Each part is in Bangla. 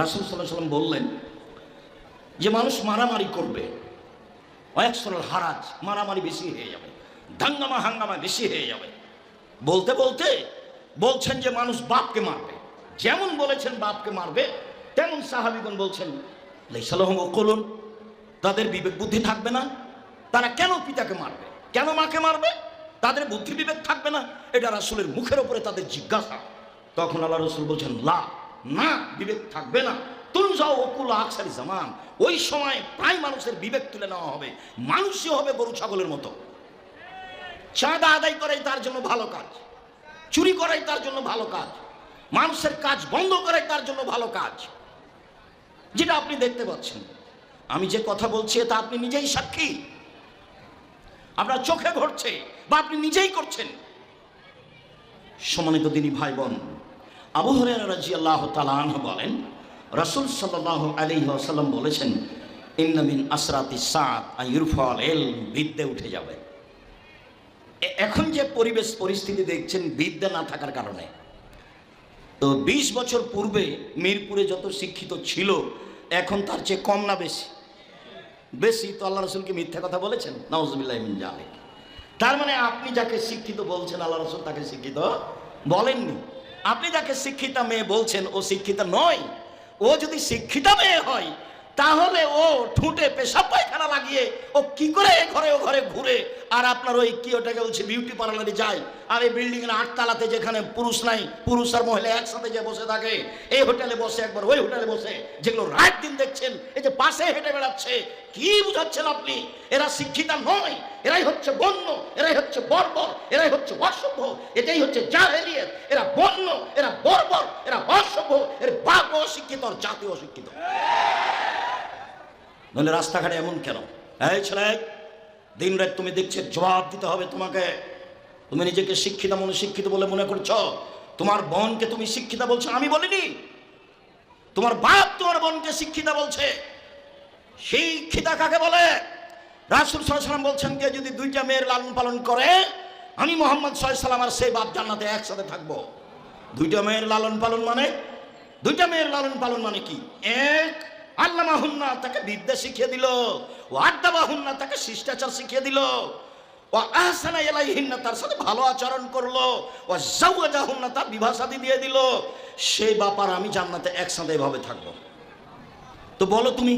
রাসূল সাল্লাল্লাহু আলাইহি ওয়াসাল্লাম বললেন যে মানুষ মারামারি করবে, ওয়াকসুরুল হারাজ, মারামারি বেশি হয়ে যাবে, দাঙ্গামা হাঙ্গামা বেশি হয়ে যাবে। বলতে বলতে বলছেন যে মানুষ বাপকে মারবে। যেমন বলেছেন বাপকে মারবে, তেমন সাহাবীগণ বলছেন লাইসা লাহুম উকুলুন, তাদের বিবেক বুদ্ধি থাকবে না। তারা কেন পিতাকে মারবে, কেন মাকে মারবে? তাদের বুদ্ধি বিবেক থাকবে না। এটা রাসূলের মুখের উপরে তাদের জিজ্ঞাসা। তখন আল্লাহ রাসূল বলছেন লা, না, বিবেক থাকবে না। তুনজাউ উকুল আকসারি জামান, ওই সময় প্রায় মানুষের বিবেক তুলে নেওয়া হবে, মানুষই হবে গরু ছাগলের মতো। চাঁদা আদায় করাই তার জন্য ভালো কাজ, চুরি করাই তার জন্য ভালো কাজ, মানুষের কাজ বন্ধ করাই তার জন্য ভালো কাজ। যেটা আপনি দেখতে পাচ্ছেন, আমি যে কথা বলছি তা আপনি নিজেই সাক্ষী, আপনার চোখে ঘটছে বা আপনি নিজেই করছেন। সম্মানিত দিনী ভাই বোন, আবু হুরায়রা রাদিয়াল্লাহু তাআলা আনহু বলেন রাসূল সাল্লাল্লাহু আলাইহি ওয়াসাল্লাম বলেছেন ইন্না মিন আসরাতিস সাআত আন ইরফাল ইলম, বিদ্যা উঠে যাবে। এখন যে পরিবেশ পরিস্থিতি দেখছেন বিদ্যা না থাকার কারণে, তো 20 বছর পূর্বে মিরপুরে যত শিক্ষিত ছিল এখন তার চেয়ে কম না বেশি? বেশি। তো আল্লাহ রাসূল কি মিথ্যা কথা বলেছেন? নাউযুবিল্লাহি মিন যালিক। তার মানে আপনি যাকে শিক্ষিত বলছেন আল্লাহ রাসূল তাকে শিক্ষিত বলেননি। আপনি যাকে শিক্ষিতা মেয়ে বলছেন ও শিক্ষিতা নয়। ও যদি শিক্ষিতা মেয়ে হয় তাহলে ও ঠুঁটে পেশাব পায়খানা লাগিয়ে ও কি করে ঘরে ও ঘরে ঘুরে আর আপনার ওই কি ওটাকে বলছে বিউটি পার্লারে যায়, আর এই বিল্ডিং এর 8 তলাতে যেখানে পুরুষ নাই, পুরুষ আর মহিলা একসাথে যে বসে থাকে, এই হোটেলে বসে একবার ওই হোটেলে বসে, যেগুলো রাত দিন দেখছেন এই যে পাশে হেঁটে বেড়াচ্ছে, কি বুঝাচ্ছেন আপনি? এরা শিক্ষিতা নয়, এরাই হচ্ছে বন্য, এরাই হচ্ছে বর্বর, এরাই হচ্ছে অসভ্য, এটাই হচ্ছে জাহেলিয়ত। এরা বন্য, এরা বর্বর, এরা অসভ্য, এর বাপ অশিক্ষিত আর জাতি অশিক্ষিত। নইলে রাস্তাঘাটে এমন কেন? এই ছেলে, দিন রাত তুমি দেখছে জবাব দিতে হবে তোমাকে। তুমি নিজেকে শিক্ষিতা মনে শিক্ষিত বলে মনে করছো, তোমার বোনকে তুমি শিক্ষিতা বলছো, আমি বলিনি। তোমার বাপ তোমার বোনকে শিক্ষিতা বলছে। শিক্ষিতা কাকে বলে? রাসূল সাল্লাল্লাহু আলাইহি ওয়াসাল্লাম বলছেন কে যদি 2টা মেয়ের লালন পালন করে, আমি মুহাম্মদ সাল্লাল্লাহু আলাইহি ওয়াসাল্লাম আর সেই বাপ জান্নাতে একসাথে থাকবো। 2টা মেয়ের লালন পালন মানে, 2টা মেয়ের লালন পালন মানে কি? এক, আল্লামাহুন্না, তাকে বিদ্যা শিখিয়ে দিল, ও আদাবাহুন্না, তাকে শিষ্টাচার শিখিয়ে দিল, ও আহসানা ইলাইহিন্না, তার সাথে ভালো আচরণ করলো, ও জাওয়াজাহুন্না, তার বিবাহ শাদী দিয়ে দিল। সেই বাপার আমি জান্নাতে একসাথে এভাবে থাকবো। তো বলো তুমি,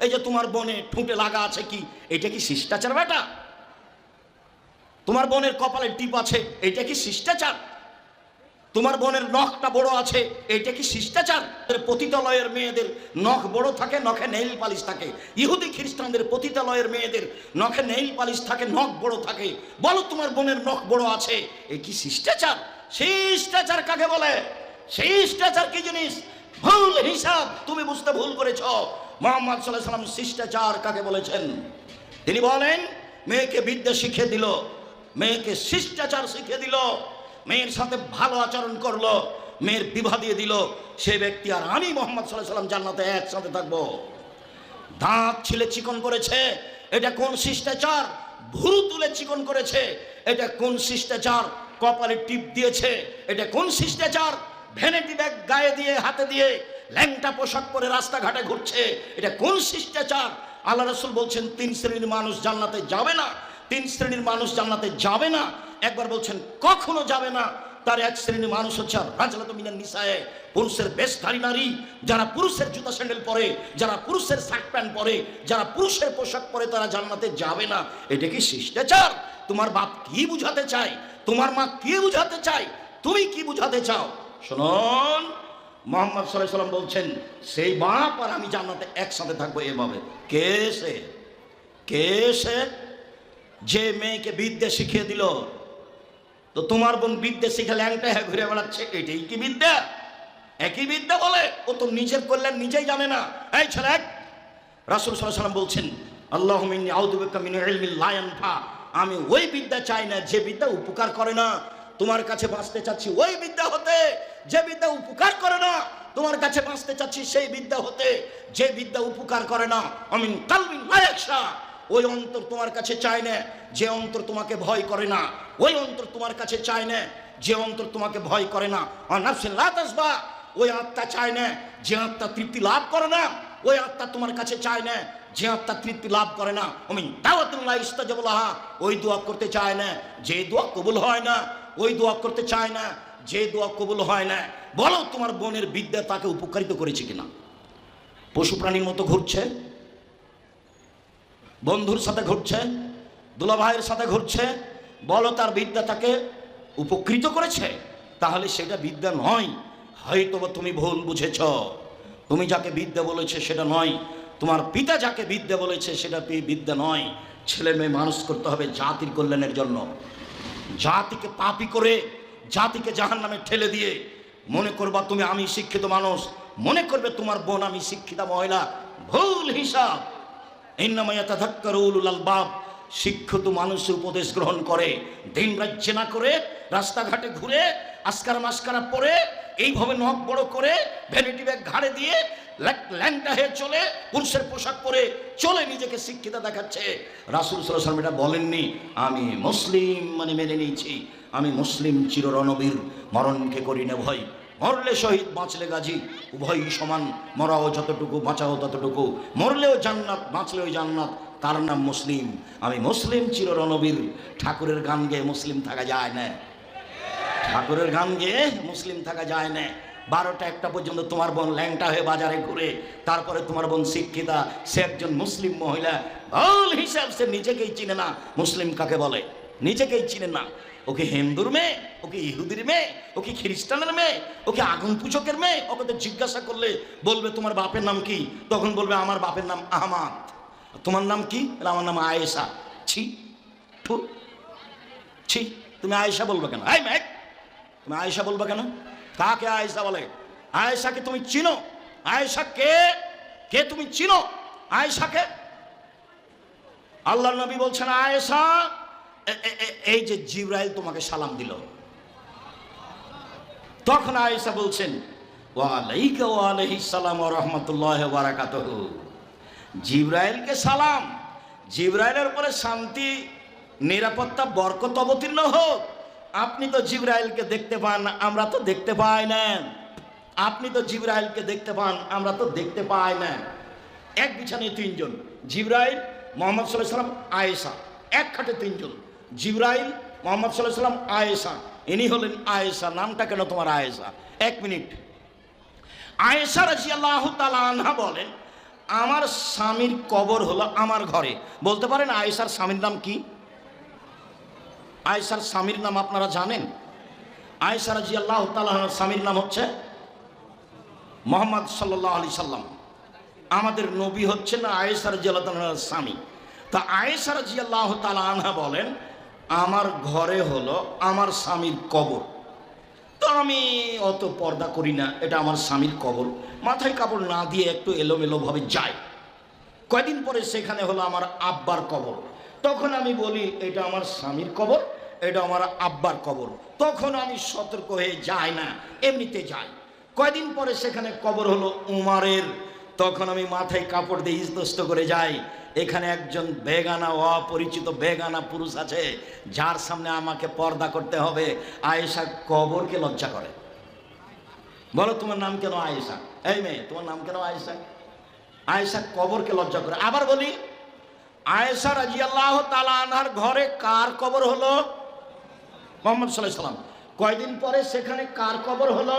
এই যে তোমার বনে ঠুঁটে লাগা আছে, কি এটা কি শিষ্টাচার বেটা? তোমার বোনের কপালে টিপ আছে, এটা কি শিষ্টাচার? তোমার বোনের নখটা বড় আছে, এটা কি শিষ্টাচার? পতিতালয়ের মেয়েদের নখ বড় থাকে, নখে নেইল পালিশ থাকে। ইহুদি খ্রিস্টানদের পতিতালয়ের মেয়েদের নখে নেইল পালিশ থাকে, নখ বড় থাকে। বলো তোমার বোনের নখ বড় আছে, এ কি শিষ্টাচার? শিষ্টাচার কাকে বলে? শিষ্টাচার কি জিনিস? ভুল হিসাব তুমি বুঝতে ভুল করেছ। মুহাম্মদ সাল্লাল্লাহু আলাইহি ওয়াসাল্লাম শিষ্টাচার কাকে বলেছেন? তিনি বলেন মেয়েকে বিদ্যা শিখিয়ে দিল, মেয়েকে শিষ্টাচার শিখিয়ে দিল, মেয়ের সাথে ভালো আচরণ করলো, মেয়ের বিবাহ দিয়ে দিল, সে ব্যক্তি আর আমি মুহাম্মদ সাল্লাল্লাহু আলাইহি ওয়াসাল্লাম জান্নাতে একসাথে থাকবো। দাঁত ছিলে চিকন করেছে, এটা কোন শিষ্টাচার? ভুরু তুলে চিকন করেছে, এটা কোন শিষ্টাচার? কপালে টিপ দিয়েছে, এটা কোন শিষ্টাচার? ভ্যানিটি ব্যাগ গায়ে দিয়ে হাতে দিয়ে ল্যাংটা পোশাক পরে রাস্তাঘাটে ঘুরছে, এটা কোন শিষ্টাচার? আল্লাহ রাসূল বলছেন 3 শ্রেণীর মানুষ জান্নাতে যাবে না, 3 শ্রেণীর মানুষ জান্নাতে যাবে না। একবার বলছেন কখনো যাবে না। তার এক শ্রেণীর মানুষ হচ্ছে রাজলাতু মিনান নিসায়ে, পুরুষের বেশধারী নারী, যারা পুরুষের জুতা স্যান্ডেল পরে, যারা পুরুষের শার্ট প্যান্ট পরে, যারা পুরুষের পোশাক পরে, তারা জান্নাতে যাবে না। এটা কি শিষ্টাচার? তোমার বাপ কি বুঝাতে চায়? তোমার মা কি বুঝাতে চায়? তুমি কি বুঝাতে চাও? শুনুন, মুহাম্মদ সাল্লাল্লাহু আলাইহি ওয়াসাল্লাম বলছেন সেই বাপ আর আমি জান্নাতে একসাথে থাকবো এভাবে। কে সে? কে সে? যে মেয়েকে বিদ্যা শিখিয়ে দিল। তো তোমার বোন বিদ্যা শিখে ল্যাংটা হয়ে ঘুরে বেড়াচ্ছে, এটাই কি বিদ্যা? একই বিদ্যা বলে? ও তো নিজের কল্যাণ নিজেই জানে না। এই ছেলে, রাসূল সাল্লাল্লাহু আলাইহি ওয়াসাল্লাম বলছেন আল্লাহুম্মা ইন্নী আউযু বিকা মিন ইলমিন লা ইয়ানফা, আমি ওই বিদ্যা চাই না যে বিদ্যা উপকার করে না। তোমার কাছে বাঁচতে চাচ্ছি ওই বিদ্যা হতে যে বিদ্যা উপকার করে না। তোমার কাছে বাঁচতে চাচ্ছি সেই বিদ্যা হতে যে বিদ্যা উপকার করে না। আমিন কালবিন লা ইয়াখশা, ওই অন্তর তোমার কাছে চায় না যে অন্তর তোমাকে ভয় করে না। ওই অন্তর তোমার কাছে চায় না যে অন্তর তোমাকে ভয় করে না। আর নাফসিন লা তাসবা, ওই আত্মা চায় না যে আত্মা তৃপ্তি লাভ করে না, ওই আত্মা তোমার কাছে চায় না যে আত্মা তৃপ্তি লাভ করে না। আমি দাওয়াতুল্লাহ ইস্তাজাবুলাহা, ওই দোয়া করতে চায় না যে দোয়া কবুল হয় না, ওই দোয়া করতে চায় না যে দোয়া কবুল হয় না। বলো তোমার বোনের বিদ্যা তাকে উপকারিত করেছে কিনা? পশু প্রাণীর মতো ঘুরছে, বন্ধুর সাথে ঘুরছে, দুলাভাইয়ের সাথে ঘুরছে, বলো তার বিদ্যা তাকে উপকৃত করেছে? তাহলে সেটা বিদ্যা নয়। হয়তো তুমি ভুল বুঝেছ। তুমি যাকে বিদ্যা বলেছে সেটা নয়, তোমার পিতা যাকে বিদ্যা বলেছে সেটা বিদ্যা নয়। ছেলে মেয়ে মানুষ করতে হবে জাতির কল্যাণের জন্য। জাতিকে পাপী করে, জাতিকে জাহান্নামে ঠেলে দিয়ে মনে করবা তুমি আমি শিক্ষিত মানুষ, মনে করবে তোমার বোন আমি শিক্ষিতা মহিলা, ভুল হিসাব। ইন্নামা ইয়াতাযাক্কারু উলুল আলবাব। শিক্ষিত মানুষ উপদেশ গ্রহণ করে, দিন রাজ্য না করে, রাস্তাঘাটে ঘুরে আস্কারা মাস্কারা পরে, এইভাবে নখ বড় করে, ভ্যানিটি ব্যাগ ঘাড়ে দিয়ে, ল্যাংটা হয়ে চলে, পুরুষের পোশাক পরে চলে, নিজেকে শিক্ষিতা দেখাচ্ছে। রাসূল সাল্লাল্লাহু আলাইহি ওয়াসাল্লাম এটা বলেননি আমি মুসলিম মানে মেনে নিয়েছি, আমি মুসলিম চিররণবীর, মরণকে করি না ভয়। মরলে শহীদ, বাঁচলে গাজী, উভয়ই সমান। মরাও যতটুকু, বাঁচাও ততটুকু। মরলেও জান্নাত, বাঁচলেও জান্নাত, তার নাম মুসলিম। আমি মুসলিম চিররণবীর। ঠাকুরের গান গেয়ে মুসলিম থাকা যায় না, ঠাকুরের গান গেয়ে মুসলিম থাকা যায় না। 12টা 1টা পর্যন্ত তোমার বোন ল্যাংটা হয়ে বাজারে ঘুরে, তারপরে তোমার বোন শিক্ষিতা, সে একজন মুসলিম মহিলা। ভুল হিসাব, সে নিজেকেই চিনে না মুসলিম কাকে বলে, নিজেকেই চিনে না। ওকে হিন্দুর মেয়ে, ওকে ইহুদির মেয়ে, ওকে খ্রিস্টানের মেয়ে, ওকে আগুন পূজকের মেয়ে। ওকে তো জিজ্ঞাসা করলে বলবে তোমার বাপের নাম কি? তখন বলবে আমার বাপের নাম আহমাদ। তোমার নাম কি? আমার নাম আয়েশা। ছি ছি, তুমি আয়েশা বলবে কেন? এই মেয়ে, তুমি আয়েশা বলবে কেন? কাকে আয়েশা বলে? আয়েশাকে তুমি চিনো? আয়েশা কে? কে তুমি চিনো আয়েশাকে? আল্লাহর নবী বলছেন আয়েশা, এই যে জিবরাইল তোমাকে সালাম দিল। তখন আয়েশা বলছেন ওয়ালাইকা ওয়া আলাইহিস সালাম ওয়া রাহমাতুল্লাহি ওয়া বারাকাতুহু। জিবরাইলকে সালাম, জিবরাইলের উপরে শান্তি, নিরাপত্তা, বরকত অবতীর্ণ হোক। আপনি তো জিবরাইলকে দেখতে পান, আমরা তো দেখতে পাই না। আপনি তো জিবরাইলকে দেখতে পান, আমরা তো দেখতে পাই না। এক বিছানায় 3 জন, জিবরাইল, মুহাম্মদ সাল্লাল্লাহু আলাইহি ওয়াসাল্লাম, আয়েশা। এক খাটে 3 জন, জিবরাইল, মুহাম্মদ সাল্লাল্লাহু আলাইহি ওয়াসাল্লাম, আয়েশা। ইনি হলেন আয়েশা। নামটা কেন তোমার আয়েশা? 1 মিনিট। আয়েশা রাদিয়াল্লাহু তাআলা আনহা বলেন আমার স্বামীর কবর হলো আমার ঘরে। বলতে পারেন আয়েশার স্বামীর নাম কি? আয়েশার স্বামীর নাম আপনারা জানেন? আয়েশা রাদিয়াল্লাহু তাআলা আনহার স্বামীর নাম হচ্ছে মুহাম্মদ সাল্লাল্লাহু আলাইহি সাল্লাম। আমাদের নবী হচ্ছেন আয়েশা রাদিয়াল্লাহু তাআলা আনহার স্বামী। তা আয়েশা রাদিয়াল্লাহু তাআলা আনহা বলেন আমার ঘরে হলো আমার স্বামীর কবর। তো আমি অত পর্দা করি না, এটা আমার স্বামীর কবর, মাথায় কাপড় না দিয়ে একটু এলোমেলোভাবে যাই। কয়দিন পরে সেখানে হলো আমার আব্বার কবর। তখন আমি বলি এটা আমার স্বামীর কবর, এটা আমার আব্বার কবর। তখন আমি সতর্ক হয়ে যাই না, এমনিতে যাই। কয়দিন পরে সেখানে কবর হলো উমারের। তখন আমি মাথায় কাপড় দিয়ে ইস্তস্ত করে যাই। এখানে একজন বেগানা, অপরিচিত বেগানা পুরুষ আছে যার সামনে আমাকে পর্দা করতে হবে। আয়েশা কবরকে লজ্জা করে। বলো তোমার নাম কেন আয়েশা? এই মেয়ে, তোমার নাম কেন আয়েশা? আয়েশা কবরকে লজ্জা করে। আবার বলি আয়েশা রাদিয়াল্লাহু তাআলা আনহার ঘরে কার কবর হলো? মুহাম্মদ সাল্লাল্লাহু আলাইহি সাল্লাম। কয়দিন পরে সেখানে কার কবর হলো?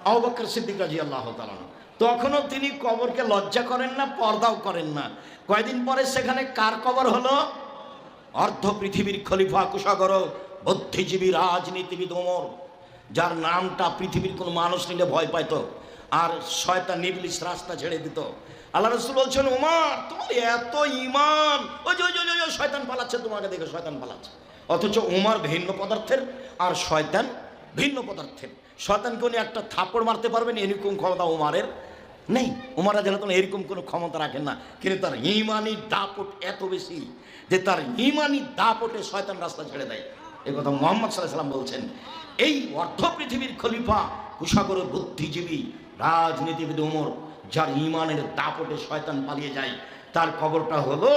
আবু বকর সিদ্দিক রাদিয়াল্লাহু তাআলা। তখনও তিনি কবরকে লজ্জা করেন না, পর্দাও করেন না। কয়দিন পরে সেখানে কার কবর হলো? অর্ধ পৃথিবীর খলিফা, কুশাগর, বুদ্ধিজীবী, রাজনীতিবিদ ওমর, যার নামটা পৃথিবীর কোনো মানুষ নিলে ভয় পাইত আর শয়তান ইবলিস রাস্তা ছেড়ে দিত। আল্লাহ রাসূল বলছেন ওমর তোমার এত ঈমান, ওই যে শয়তান পালাচ্ছে, তোমাকে দেখে শয়তান পালাচ্ছে। অথচ ওমর ভিন্ন পদার্থের আর শয়তান ভিন্ন পদার্থের। শয়তানকে উনি একটা থাপ্পড় মারতে পারবেন এরকম ক্ষমতা ওমরের নেই। ওমর রাদিয়াল্লাহু তাআলা এরকম কোনো ক্ষমতা রাখেন না, কিন্তু তার ঈমানি দাপট এত বেশি যে তার ঈমানি দাপটে শয়তান রাস্তা ছেড়ে দেয়। এই কথা মুহাম্মদ সাল্লাল্লাহু আলাইহি ওয়াসাল্লাম বলছেন। এই অর্ধ পৃথিবীর খলিফা, কুশাগর, বুদ্ধিজীবী, রাজনীতিবিদ ওমর, যার ঈমানের দাপটে শয়তান পালিয়ে যায়, তার কবরটা হলো।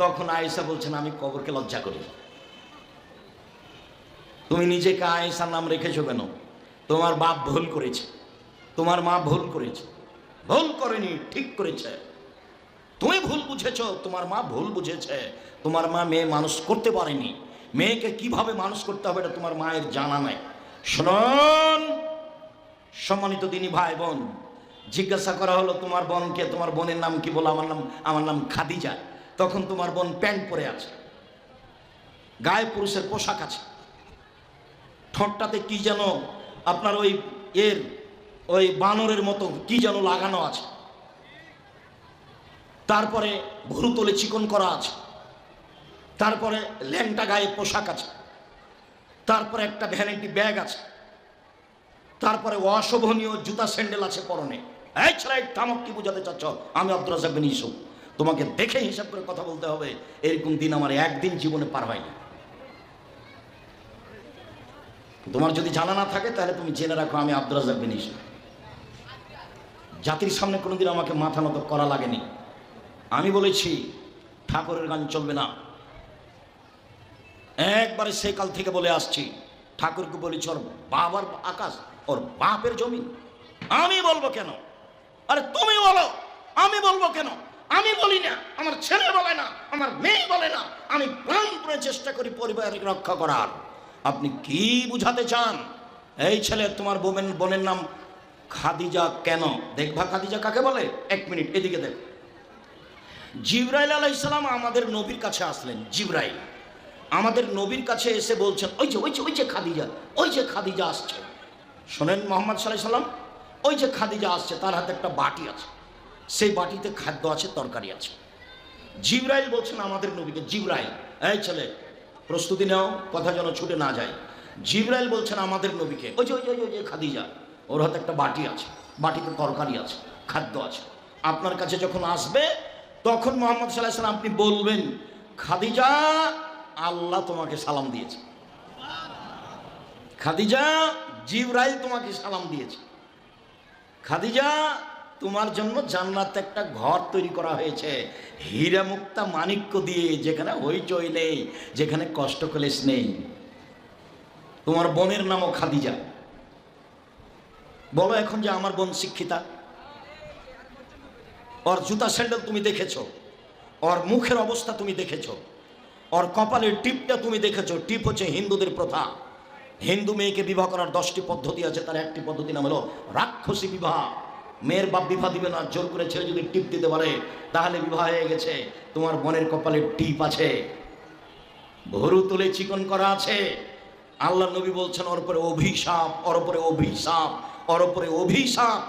তখন আয়েশা বলছেন আমি কবরকে লজ্জা করি। তুমি নিজেকে আয়েশার নাম রেখেছো কেন? তোমার বাপ ভুল করেছে, তোমার মা ভুল করেছে, ভুল করেনি, ঠিক করেছে। তুমি ভুল বুঝেছো, তোমার মা ভুল বুঝেছে। তোমার মা মেয়ে মানুষ করতে পারেনি। মেয়েকে কিভাবে মানুষ করতে হবে এটা তোমার মায়ের জানা নাই। শুনুন সম্মানিত দিনী ভাই বোন, জিজ্ঞাসা করা হলো তোমার বোনকে, তোমার বোনের নাম কি? বলো আমার নাম খাদিজা। তখন তোমার বোন প্যান্ট পরে আছে, গায়ে পুরুষের পোশাক আছে, ঠোঁটটাতে কি যেন আপনার ওই বানরের মতো কি যেন লাগানো আছে, তারপরে ভুরু তলে চিকন করা আছে, তারপরে ল্যাংটা গায়ে পোশাক আছে, তারপরে একটা ভ্যানিটি ব্যাগ আছে, তারপরে অশোভনীয় জুতা স্যান্ডেল আছে পরনে। এই ছেলে থামক, কি বুঝাতে চাচ্ছ? আমি আব্দুর রাজ্জাক বিন ইউসুফ। তোমাকে দেখে হিসাব করে কথা বলতে হবে। এরকম দিন আমার একদিন জীবনে পার হয়নি। তোমার যদি জানা না থাকে তাহলে তুমি জেনে রাখো আমি আব্দুর রাজ্জাক বিন ইউসুফ। জাতির সামনে কোনোদিন আমাকে মাথা নত করা লাগেনি। আমি বলেছি ঠাকুরের গান চলবে না, একবারে সেই কাল থেকে বলে আসছি। ঠাকুরকে বলেছি ওর বাবার আকাশ, ওর বাপের জমি। আমি বলবো কেন? আরে তুমি বলো, আমি বলবো কেন? আমি বলি না, আমার ছেলে বলে না, আমার মেয়ে বলে না। আমি প্রাণপণে চেষ্টা করি পরিবারকে রক্ষা করার। আপনি কি বুঝাতে চান? এই ছেলে তোমার বোনের নাম খাদিজা কেন? দেখবা খাদিজা কাকে বলে? এক মিনিট এদিকে দেখ। জিবরাইল আলাইহিস সালাম আমাদের নবীর কাছে আসলেন। জিবরাইল আমাদের নবীর কাছে এসে বলছেন ওই যে খাদিজা, ওই যে খাদিজা আসছে। শোনেন মুহাম্মদ সাল্লাল্লাহু আলাইহি সাল্লাম, ওই যে খাদিজা আসছে, তার হাতে একটা বাটি আছে, সেই বাটিতে খাদ্য আছে, তরকারি আছে। জিবরাইল বলছেন আমাদের নবীকে, জিবরাইল এই ছেলে প্রস্তুতি নাও, কথা যেন ছুটে না যায়। জিবরাইল বলছেন আমাদের নবীকে ওই যে খাদিজা, ওর হাতে একটা বাটি আছে, বাটিতে তরকারি আছে, খাদ্য আছে। আপনার কাছে যখন আসবে তখন মুহাম্মদ সাল্লাল্লাহু আলাইহি সাল্লাম আপনি বলবেন, খাদিজা আল্লাহ তোমাকে সালাম দিয়েছে। খাদিজা জিবরাইল তোমাকে সালাম দিয়েছে। খাদিজা তোমার জন্য জান্নাতে একটা ঘর তৈরি করা হয়েছে, হীরা মুক্তা মাণিক্য দিয়ে, যেখানে হইচই নেই, যেখানে কষ্ট ক্লেশ নেই। তোমার বোনের নামও খাদিজা। বলো এখন যে আমার বোন শিক্ষিতা। ওর জুতা স্যান্ডেল তুমি দেখেছো, ওর মুখের অবস্থা তুমি দেখেছো, ওর কপালের টিপটা তুমি দেখেছো। টিপ হচ্ছে হিন্দুদের প্রথা। হিন্দু মেয়েকে বিবাহ করার 10টি পদ্ধতি আছে, তার একটি পদ্ধতি নাম হলো রাক্ষসী বিবাহ। মেয়ের বাপ বিবাহ দিবে না, জোর করে ছেলে যদি টিপ দিতে পারে তাহলে বিবাহ হয়ে গেছে। তোমার বোনের কপালে টিপ আছে, ভরু তুলে চিকন করা আছে। আল্লাহ নবী বলছেন ওর উপরে অভিশাপ, ওর উপরে অভিশাপ, ওর উপরে অভিশাপ।